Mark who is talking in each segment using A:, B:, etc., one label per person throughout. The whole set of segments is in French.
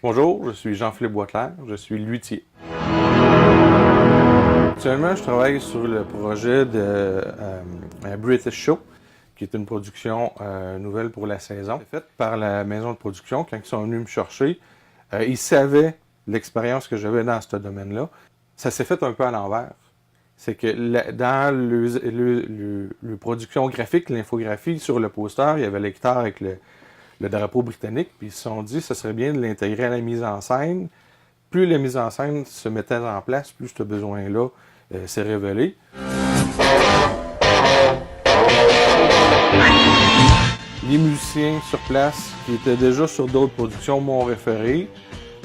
A: Bonjour, je suis Jean-Philippe Boisclair, je suis luthier. Actuellement, je travaille sur le projet de British Show, qui est une production nouvelle pour la saison. C'est fait par la maison de production. Quand ils sont venus me chercher, ils savaient l'expérience que j'avais dans ce domaine-là. Ça s'est fait un peu à l'envers. C'est que dans le production graphique, l'infographie, sur le poster, il y avait l'hectare avec le drapeau britannique, puis ils se sont dit que ce serait bien de l'intégrer à la mise en scène. Plus la mise en scène se mettait en place, plus ce besoin-là s'est révélé. Les musiciens sur place, qui étaient déjà sur d'autres productions, m'ont référé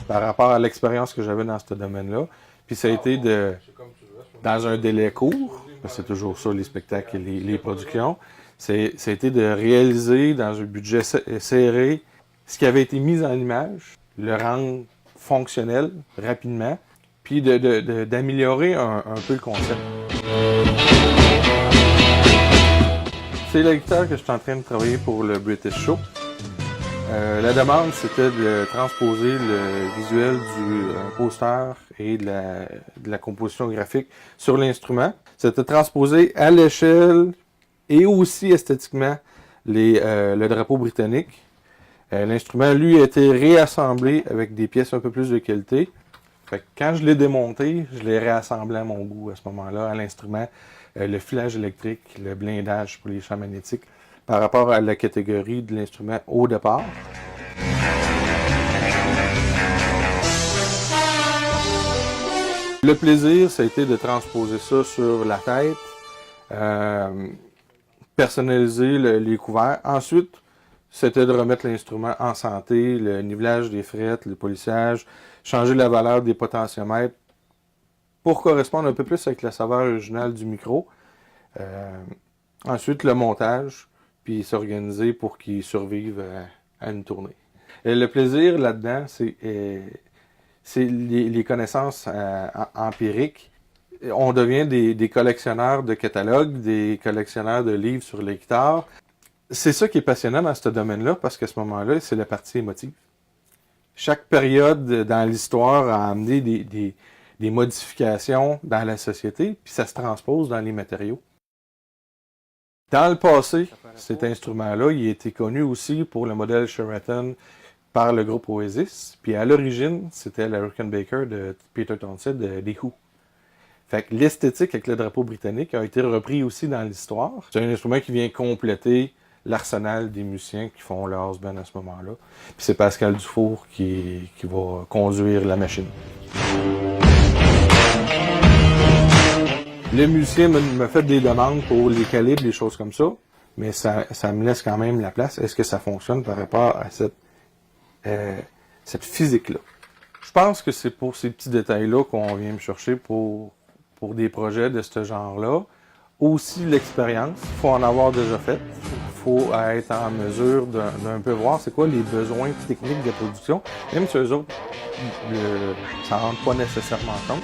A: par rapport à l'expérience que j'avais dans ce domaine-là. Puis ça a été dans un délai court, parce que c'est toujours ça, les spectacles et les productions. Ça a été de réaliser dans un budget serré ce qui avait été mis en image, le rendre fonctionnel rapidement, puis d'améliorer un peu le concept. C'est la guitare que je suis en train de travailler pour le British Show. La demande, c'était de transposer le visuel du poster et de la composition graphique sur l'instrument. C'était transposé à l'échelle et aussi esthétiquement le drapeau britannique. L'instrument, lui, a été réassemblé avec des pièces un peu plus de qualité. Fait que quand je l'ai démonté, je l'ai réassemblé à mon goût à ce moment-là, à l'instrument, le filage électrique, le blindage pour les champs magnétiques, par rapport à la catégorie de l'instrument au départ. Le plaisir, ça a été de transposer ça sur la tête, personnaliser les couverts. Ensuite, c'était de remettre l'instrument en santé, le nivelage des frettes, le polissage, changer la valeur des potentiomètres pour correspondre un peu plus avec la saveur originale du micro. Ensuite, le montage, puis s'organiser pour qu'il survive à une tournée. Et le plaisir là-dedans, c'est les connaissances empiriques. On devient des collectionneurs de catalogues, des collectionneurs de livres sur les guitares. C'est ça qui est passionnant dans ce domaine-là, parce qu'à ce moment-là, c'est la partie émotive. Chaque période dans l'histoire a amené des modifications dans la société, puis ça se transpose dans les matériaux. Dans le passé, cet instrument-là, il a été connu aussi pour le modèle Sheraton par le groupe Oasis, puis à l'origine, c'était la Rickenbacker de Peter Townshend des Who. Fait que l'esthétique avec le drapeau britannique a été repris aussi dans l'histoire. C'est un instrument qui vient compléter l'arsenal des musiciens qui font le house band à ce moment-là. Puis c'est Pascal Dufour qui va conduire la machine. Le musicien me fait des demandes pour les calibres, des choses comme ça, mais ça me laisse quand même la place. Est-ce que ça fonctionne par rapport à cette physique-là? Je pense que c'est pour ces petits détails-là qu'on vient me chercher pour des projets de ce genre-là. Aussi l'expérience, il faut en avoir déjà fait. Il faut être en mesure d'un peu voir c'est quoi les besoins techniques de production, même si eux autres, ça ne rentre pas nécessairement en compte.